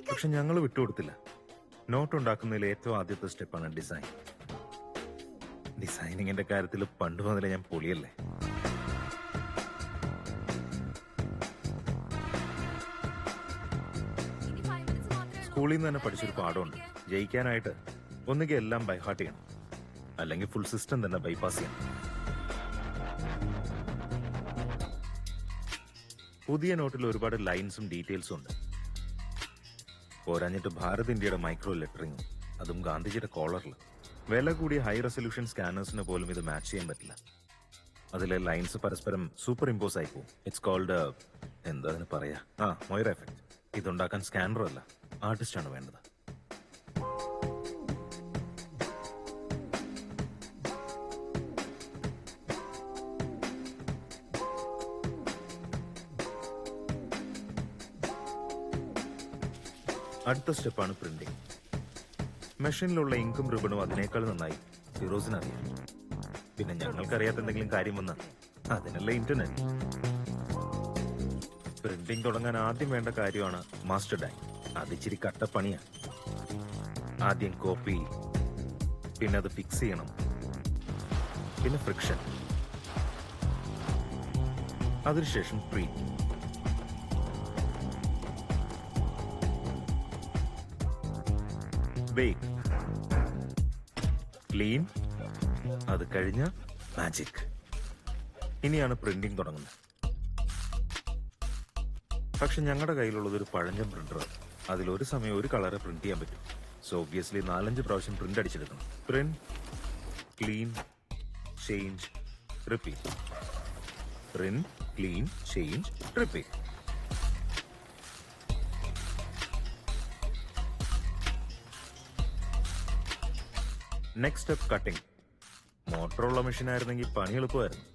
പക്ഷെ ഞങ്ങൾ വിട്ടുകൊടുത്തില്ല. നോട്ട് ഉണ്ടാക്കുന്നതിൽ ഏറ്റവും ആദ്യത്തെ സ്റ്റെപ്പാണ് ഡിസൈൻ. ഡിസൈനിങ്ങിന്റെ കാര്യത്തിൽ പണ്ട് മുതലേ ഞാൻ പൊളിയല്ലേ. സ്കൂളിൽ നിന്ന് തന്നെ പഠിച്ചൊരു പാഠമുണ്ട്. ജയിക്കാനായിട്ട് ഒന്നുകിൽ എല്ലാം ബൈഹാർട്ട് ചെയ്യണം, അല്ലെങ്കിൽ ഫുൾ സിസ്റ്റം തന്നെ ബൈപ്പാസ് ചെയ്യണം. പുതിയ നോട്ടിൽ ഒരുപാട് ലൈൻസും ഡീറ്റെയിൽസും ഉണ്ട്. പോരാഞ്ഞിട്ട് ഭാരത് ഇന്ത്യയുടെ മൈക്രോ ലെറ്ററിംഗ്, അതും ഗാന്ധിജിയുടെ കോളറിൽ. വില കൂടിയ ഹൈ റെസൊല്യൂഷൻ സ്കാനേഴ്സിന് പോലും ഇത് മാച്ച് ചെയ്യാൻ പറ്റില്ല. അതിലെ ലൈൻസ് പരസ്പരം സൂപ്പർ ഇമ്പോസ് ആയി പോകും. ഇറ്റ്സ് കോൾഡ് എന്താ അതിന് പറയാ, മൊയർ എഫക്ട്. ഇതുണ്ടാക്കാൻ സ്കാനർ അല്ല, ആർട്ടിസ്റ്റ് ആണ് വേണ്ടത്. അടുത്ത സ്റ്റെപ്പാണ് പ്രിന്റിംഗ്. മെഷീനിലുള്ള ഇങ്കും റിബണും അതിനേക്കാൾ നന്നായി ഫിറോസിനറിയാം. പിന്നെ ഞങ്ങൾക്കറിയാത്ത എന്തെങ്കിലും കാര്യം വന്നാൽ അതിനല്ല ഇന്റർനെറ്റ്. പ്രിന്റിംഗ് തുടങ്ങാൻ ആദ്യം വേണ്ട കാര്യമാണ് മാസ്റ്റർ ഡൈ. അതിച്ചിരി കട്ടപ്പണിയാണ്. ആദ്യം കോപ്പി, പിന്നെ അത് ഫിക്സ് ചെയ്യണം, പിന്നെ ഫ്രിക്ഷൻ, അതിനുശേഷം പ്രിന്റ്. ബേക്ക്, ക്ലീൻ, അത് കഴിഞ്ഞ മാജിക്. ഇനിയാണ് പ്രിന്റിംഗ് തുടങ്ങുന്നത്. പക്ഷെ ഞങ്ങളുടെ കയ്യിലുള്ളത് ഒരു പഴഞ്ചൻ പ്രിന്റർ. അതിലൊരു സമയം ഒരു കളറെ പ്രിന്റ് ചെയ്യാൻ പറ്റും. സോ ഒബ്വിയസ്ലി 4-5 പ്രാവശ്യം പ്രിന്റ് അടിച്ചെടുക്കണം. Print, clean, change, repeat. Print, clean, change, repeat. Next step cutting. മോട്ടറുള്ള മെഷീൻ ആയിരുന്നെങ്കിൽ പണി എളുപ്പമായിരുന്നു.